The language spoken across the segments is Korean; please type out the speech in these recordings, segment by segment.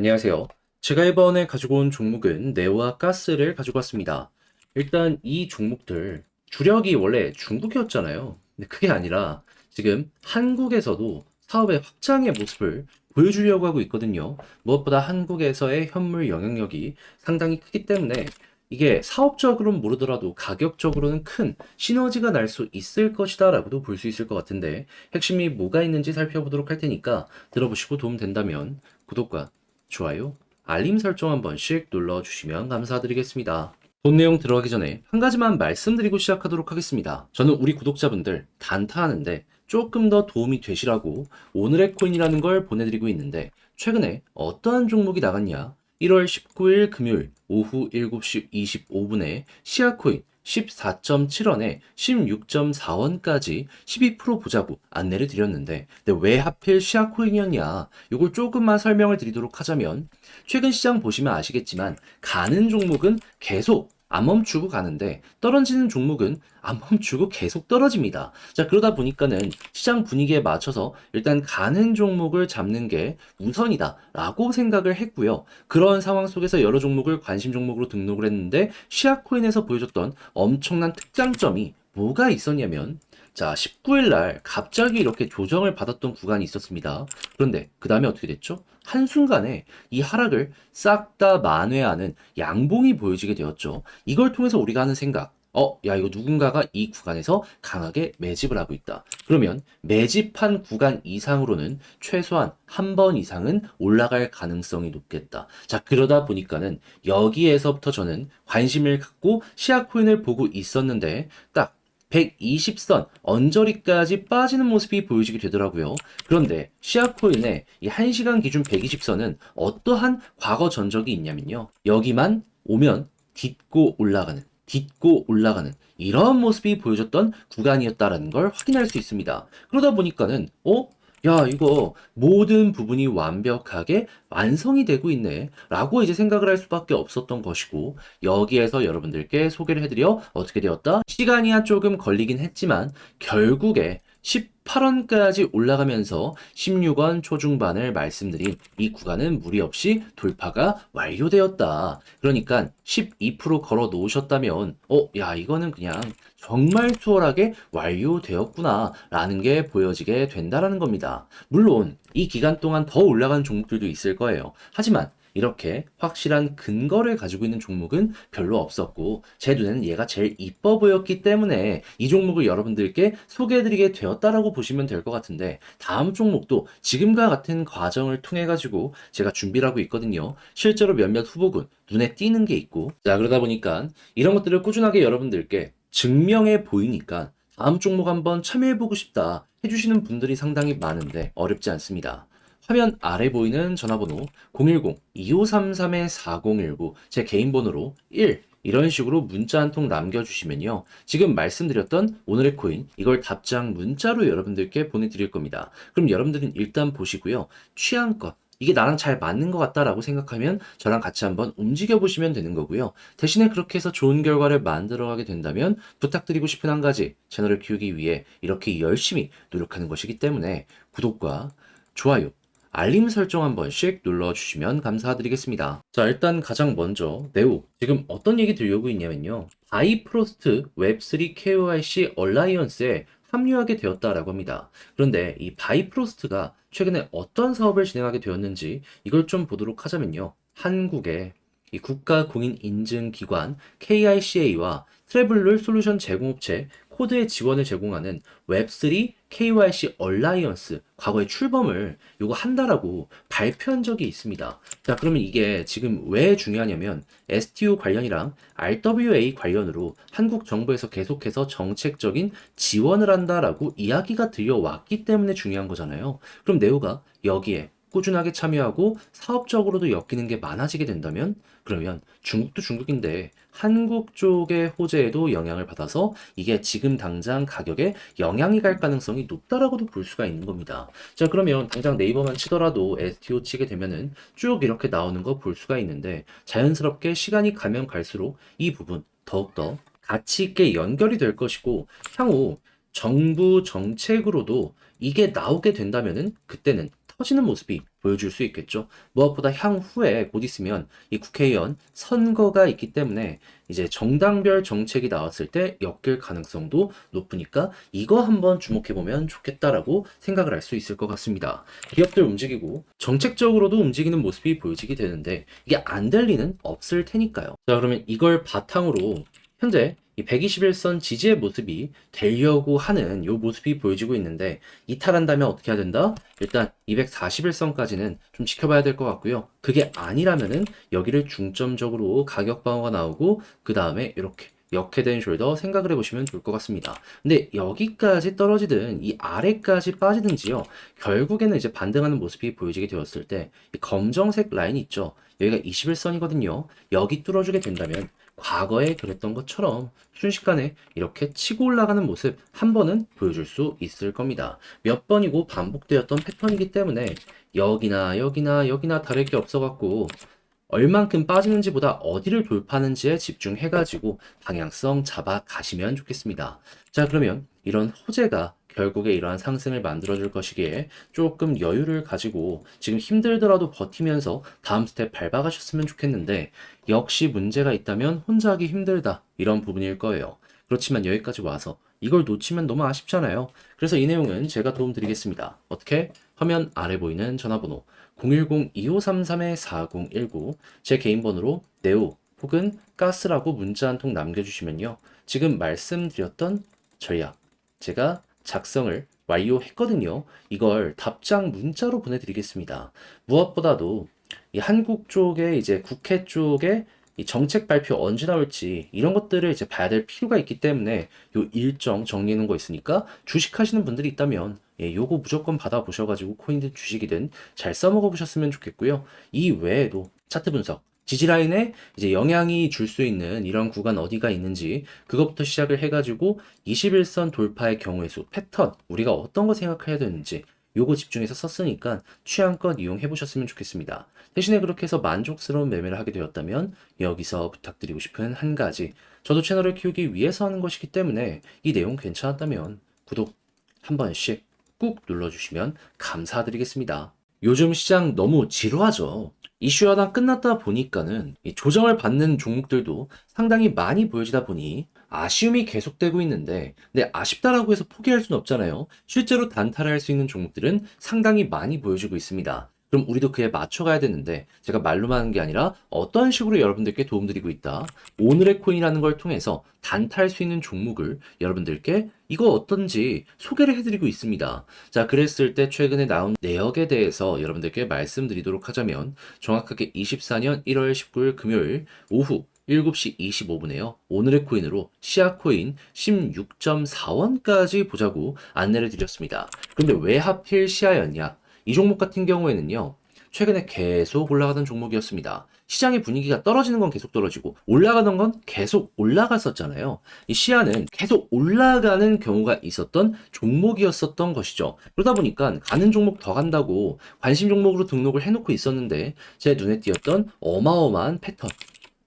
안녕하세요. 제가 이번에 가지고 온 종목은 네오와 가스를 가지고 왔습니다. 일단 이 종목들 주력이 원래 중국이었잖아요. 근데 그게 아니라 지금 한국에서도 사업의 확장의 모습을 보여주려고 하고 있거든요. 무엇보다 한국에서의 현물 영향력이 상당히 크기 때문에 이게 사업적으로는 모르더라도 가격적으로는 큰 시너지가 날 수 있을 것이다 라고도 볼 수 있을 것 같은데 핵심이 뭐가 있는지 살펴보도록 할 테니까 들어보시고 도움 된다면 구독과 좋아요, 알림 설정 한 번씩 눌러주시면 감사드리겠습니다. 본 내용 들어가기 전에 한 가지만 말씀드리고 시작하도록 하겠습니다. 저는 우리 구독자분들 단타하는데 조금 더 도움이 되시라고 오늘의 코인이라는 걸 보내드리고 있는데 최근에 어떠한 종목이 나갔냐? 1월 19일 금요일 오후 7시 25분에 시아코인 14.7원에 16.4원까지 12% 보자고 안내를 드렸는데 근데 왜 하필 시아코인이었냐? 요걸 조금만 설명을 드리도록 하자면 최근 시장 보시면 아시겠지만 가는 종목은 계속 안 멈추고 가는데 떨어지는 종목은 안 멈추고 계속 떨어집니다. 자, 그러다 보니까는 시장 분위기에 맞춰서 일단 가는 종목을 잡는 게 우선이다라고 생각을 했고요. 그런 상황 속에서 여러 종목을 관심 종목으로 등록을 했는데 시아코인에서 보여줬던 엄청난 특장점이 뭐가 있었냐면 자, 19일 날 갑자기 이렇게 조정을 받았던 구간이 있었습니다. 그런데 그 다음에 어떻게 됐죠? 한순간에 이 하락을 싹 다 만회하는 양봉이 보여지게 되었죠. 이걸 통해서 우리가 하는 생각, 야, 이거 누군가가 이 구간에서 강하게 매집을 하고 있다. 그러면 매집한 구간 이상으로는 최소한 한 번 이상은 올라갈 가능성이 높겠다. 자, 그러다 보니까는 여기에서부터 저는 관심을 갖고 시아코인을 보고 있었는데 딱 120선 언저리까지 빠지는 모습이 보여지게 되더라고요. 그런데 시아코인의 이 1시간 기준 120선은 어떠한 과거 전적이 있냐면요. 여기만 오면 딛고 올라가는 이런 모습이 보여줬던 구간이었다라는 걸 확인할 수 있습니다. 그러다 보니까는 야, 이거 모든 부분이 완벽하게 완성이 되고 있네. 라고 이제 생각을 할 수밖에 없었던 것이고, 여기에서 여러분들께 소개를 해드려 어떻게 되었다? 시간이야 조금 걸리긴 했지만, 결국에 18원까지 올라가면서 16원 초중반을 말씀드린 이 구간은 무리 없이 돌파가 완료되었다. 그러니까 12% 걸어 놓으셨다면, 야, 이거는 그냥 정말 수월하게 완료되었구나 라는 게 보여지게 된다라는 겁니다. 물론 이 기간 동안 더 올라간 종목들도 있을 거예요. 하지만 이렇게 확실한 근거를 가지고 있는 종목은 별로 없었고 제 눈에는 얘가 제일 이뻐 보였기 때문에 이 종목을 여러분들께 소개해드리게 되었다라고 보시면 될 것 같은데 다음 종목도 지금과 같은 과정을 통해 가지고 제가 준비를 하고 있거든요. 실제로 몇몇 후보군 눈에 띄는 게 있고 자 그러다 보니까 이런 것들을 꾸준하게 여러분들께 증명해 보이니까 다음 종목 한번 참여해보고 싶다 해주시는 분들이 상당히 많은데 어렵지 않습니다. 화면 아래 보이는 전화번호 010-2533-4019 제 개인 번호로 1 이런 식으로 문자 한 통 남겨주시면요. 지금 말씀드렸던 오늘의 코인 이걸 답장 문자로 여러분들께 보내드릴 겁니다. 그럼 여러분들은 일단 보시고요. 취향껏 이게 나랑 잘 맞는 것 같다라고 생각하면 저랑 같이 한번 움직여 보시면 되는 거고요. 대신에 그렇게 해서 좋은 결과를 만들어가게 된다면 부탁드리고 싶은 한 가지 채널을 키우기 위해 이렇게 열심히 노력하는 것이기 때문에 구독과 좋아요, 알림 설정 한 번씩 눌러주시면 감사드리겠습니다. 자, 일단 가장 먼저 네오 지금 어떤 얘기 들려오고 있냐면요. 바이프로스트 웹3 KYC 얼라이언스에 합류하게 되었다라고 합니다. 그런데 이 바이프로스트가 최근에 어떤 사업을 진행하게 되었는지 이걸 좀 보도록 하자면요. 한국의 이 국가공인인증기관 KICA와 트래블룰 솔루션 제공업체 코드의 지원을 제공하는 웹3 KYC 얼라이언스 과거에 출범을 요거 한다라고 발표한 적이 있습니다. 자, 그러면 이게 지금 왜 중요하냐면 STO 관련이랑 RWA 관련으로 한국 정부에서 계속해서 정책적인 지원을 한다라고 이야기가 들려왔기 때문에 중요한 거잖아요. 그럼 네오가 여기에 꾸준하게 참여하고 사업적으로도 엮이는 게 많아지게 된다면 그러면 중국도 중국인데 한국 쪽의 호재에도 영향을 받아서 이게 지금 당장 가격에 영향이 갈 가능성이 높다라고도 볼 수가 있는 겁니다. 자, 그러면 당장 네이버만 치더라도 STO 치게 되면은 쭉 이렇게 나오는 거 볼 수가 있는데 자연스럽게 시간이 가면 갈수록 이 부분 더욱더 가치 있게 연결이 될 것이고 향후 정부 정책으로도 이게 나오게 된다면은 그때는 커지는 모습이 보여줄 수 있겠죠. 무엇보다 향후에 곧 있으면 이 국회의원 선거가 있기 때문에 이제 정당별 정책이 나왔을 때 엮일 가능성도 높으니까 이거 한번 주목해보면 좋겠다라고 생각을 할 수 있을 것 같습니다. 기업들 움직이고 정책적으로도 움직이는 모습이 보여지게 되는데 이게 안 될 리는 없을 테니까요. 자, 그러면 이걸 바탕으로 현재 이 121선 지지의 모습이 되려고 하는 요 모습이 보여지고 있는데 이탈한다면 어떻게 해야 된다? 일단 241선까지는 좀 지켜봐야 될 것 같고요. 그게 아니라면은 여기를 중점적으로 가격 방어가 나오고 그 다음에 이렇게 역헤드앤 숄더 생각을 해보시면 좋을 것 같습니다. 근데 여기까지 떨어지든 이 아래까지 빠지든지요. 결국에는 이제 반등하는 모습이 보여지게 되었을 때 이 검정색 라인이 있죠. 여기가 21선이거든요. 여기 뚫어주게 된다면 과거에 그랬던 것처럼 순식간에 이렇게 치고 올라가는 모습 한 번은 보여줄 수 있을 겁니다. 몇 번이고 반복되었던 패턴이기 때문에 여기나 다를 게 없어갖고 얼만큼 빠지는지보다 어디를 돌파하는지에 집중해가지고 방향성 잡아 가시면 좋겠습니다. 자, 그러면 이런 호재가 결국에 이러한 상승을 만들어줄 것이기에 조금 여유를 가지고 지금 힘들더라도 버티면서 다음 스텝 밟아가셨으면 좋겠는데 역시 문제가 있다면 혼자 하기 힘들다 이런 부분일 거예요. 그렇지만 여기까지 와서 이걸 놓치면 너무 아쉽잖아요. 그래서 이 내용은 제가 도움드리겠습니다. 어떻게? 화면 아래 보이는 전화번호 010-2533-4019 제 개인 번호로 네오 혹은 가스라고 문자 한 통 남겨주시면요. 지금 말씀드렸던 전략 제가 작성을 완료했거든요. 이걸 답장 문자로 보내드리겠습니다. 무엇보다도 이 한국 쪽에 이제 국회 쪽에 이 정책 발표 언제 나올지 이런 것들을 이제 봐야 될 필요가 있기 때문에 요 일정 정리해 놓은 거 있으니까 주식하시는 분들이 있다면 요거 무조건 받아보셔가지고 코인든 주식이든 잘 써먹어 보셨으면 좋겠고요. 이 외에도 차트 분석, 지지라인에 이제 영향이 줄 수 있는 이런 구간 어디가 있는지 그것부터 시작을 해가지고 21선 돌파의 경우의 수, 패턴, 우리가 어떤 거 생각해야 되는지 요거 집중해서 썼으니까 취향껏 이용해 보셨으면 좋겠습니다. 대신에 그렇게 해서 만족스러운 매매를 하게 되었다면 여기서 부탁드리고 싶은 한 가지, 저도 채널을 키우기 위해서 하는 것이기 때문에 이 내용 괜찮았다면 구독 한 번씩 꾹 눌러주시면 감사드리겠습니다. 요즘 시장 너무 지루하죠. 이슈 하나 끝났다 보니까는 이 조정을 받는 종목들도 상당히 많이 보여지다 보니 아쉬움이 계속되고 있는데, 근데 아쉽다라고 해서 포기할 수는 없잖아요. 실제로 단타를 할 수 있는 종목들은 상당히 많이 보여주고 있습니다. 그럼 우리도 그에 맞춰가야 되는데 제가 말로만 하는 게 아니라 어떤 식으로 여러분들께 도움드리고 있다. 오늘의 코인이라는 걸 통해서 단타할 수 있는 종목을 여러분들께 이거 어떤지 소개를 해드리고 있습니다. 자, 그랬을 때 최근에 나온 내역에 대해서 여러분들께 말씀드리도록 하자면 정확하게 24년 1월 19일 금요일 오후 7시 25분에요. 오늘의 코인으로 시아코인 16.4원까지 보자고 안내를 드렸습니다. 근데 왜 하필 시아였냐? 이 종목 같은 경우에는요, 최근에 계속 올라가던 종목이었습니다. 시장의 분위기가 떨어지는 건 계속 떨어지고 올라가던 건 계속 올라갔었잖아요. 이 시야는 계속 올라가는 경우가 있었던 종목이었었던 것이죠. 그러다 보니까 가는 종목 더 간다고 관심 종목으로 등록을 해놓고 있었는데 제 눈에 띄었던 어마어마한 패턴,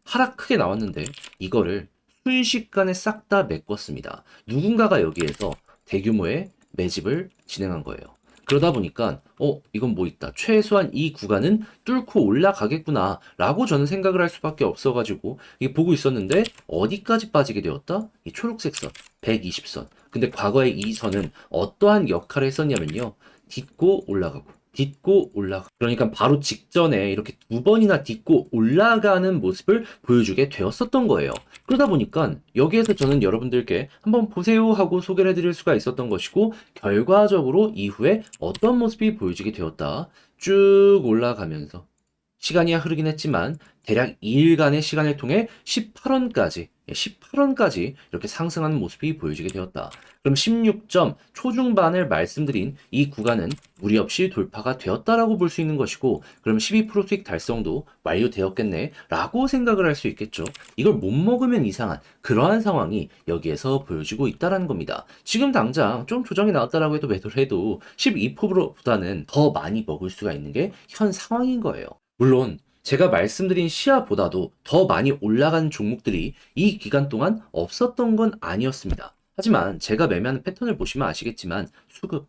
하락 크게 나왔는데 이거를 순식간에 싹 다 메꿨습니다. 누군가가 여기에서 대규모의 매집을 진행한 거예요. 그러다 보니까 이건 뭐 있다. 최소한 이 구간은 뚫고 올라가겠구나 라고 저는 생각을 할 수밖에 없어가지고 이게 보고 있었는데 어디까지 빠지게 되었다? 이 초록색 선, 120선. 근데 과거에 이 선은 어떠한 역할을 했었냐면요. 딛고 올라가고 딛고 올라가. 그러니까 바로 직전에 이렇게 두 번이나 딛고 올라가는 모습을 보여주게 되었었던 거예요. 그러다 보니까 여기에서 저는 여러분들께 한번 보세요 하고 소개를 해드릴 수가 있었던 것이고, 결과적으로 이후에 어떤 모습이 보여지게 되었다. 쭉 올라가면서 시간이 흐르긴 했지만 대략 2일간의 시간을 통해 18원까지 이렇게 상승하는 모습이 보여지게 되었다. 그럼 16점 초중반을 말씀드린 이 구간은 무리 없이 돌파가 되었다라고 볼 수 있는 것이고, 그럼 12% 수익 달성도 완료되었겠네 라고 생각을 할 수 있겠죠. 이걸 못 먹으면 이상한 그러한 상황이 여기에서 보여지고 있다는 겁니다. 지금 당장 좀 조정이 나왔다라고 해도 매도를 해도 12%보다는 더 많이 먹을 수가 있는 게 현 상황인 거예요. 물론 제가 말씀드린 시야보다도 더 많이 올라간 종목들이 이 기간 동안 없었던 건 아니었습니다. 하지만 제가 매매하는 패턴을 보시면 아시겠지만 수급,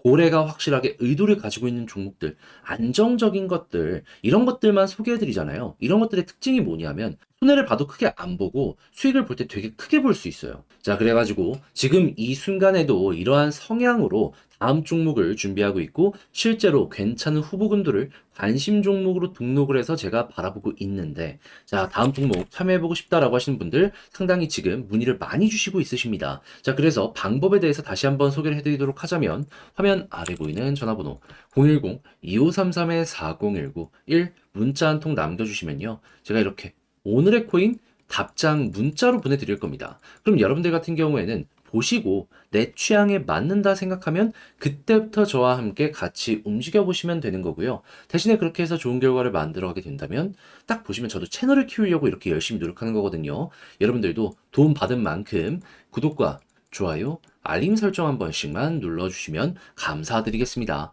고래가 확실하게 의도를 가지고 있는 종목들, 안정적인 것들, 이런 것들만 소개해드리잖아요. 이런 것들의 특징이 뭐냐면 손해를 봐도 크게 안 보고 수익을 볼 때 되게 크게 볼 수 있어요. 자, 그래가지고 지금 이 순간에도 이러한 성향으로 다음 종목을 준비하고 있고 실제로 괜찮은 후보군들을 관심 종목으로 등록을 해서 제가 바라보고 있는데, 자, 다음 종목 참여해보고 싶다라고 하시는 분들 상당히 지금 문의를 많이 주시고 있으십니다. 자, 그래서 방법에 대해서 다시 한번 소개를 해드리도록 하자면 화면 아래 보이는 전화번호 010-2533-4019 1 문자 한 통 남겨주시면요. 제가 이렇게 오늘의 코인 답장 문자로 보내드릴 겁니다. 그럼 여러분들 같은 경우에는 보시고 내 취향에 맞는다 생각하면 그때부터 저와 함께 같이 움직여 보시면 되는 거고요. 대신에 그렇게 해서 좋은 결과를 만들어 가게 된다면 딱 보시면 저도 채널을 키우려고 이렇게 열심히 노력하는 거거든요. 여러분들도 도움 받은 만큼 구독과 좋아요, 알림 설정 한 번씩만 눌러주시면 감사드리겠습니다.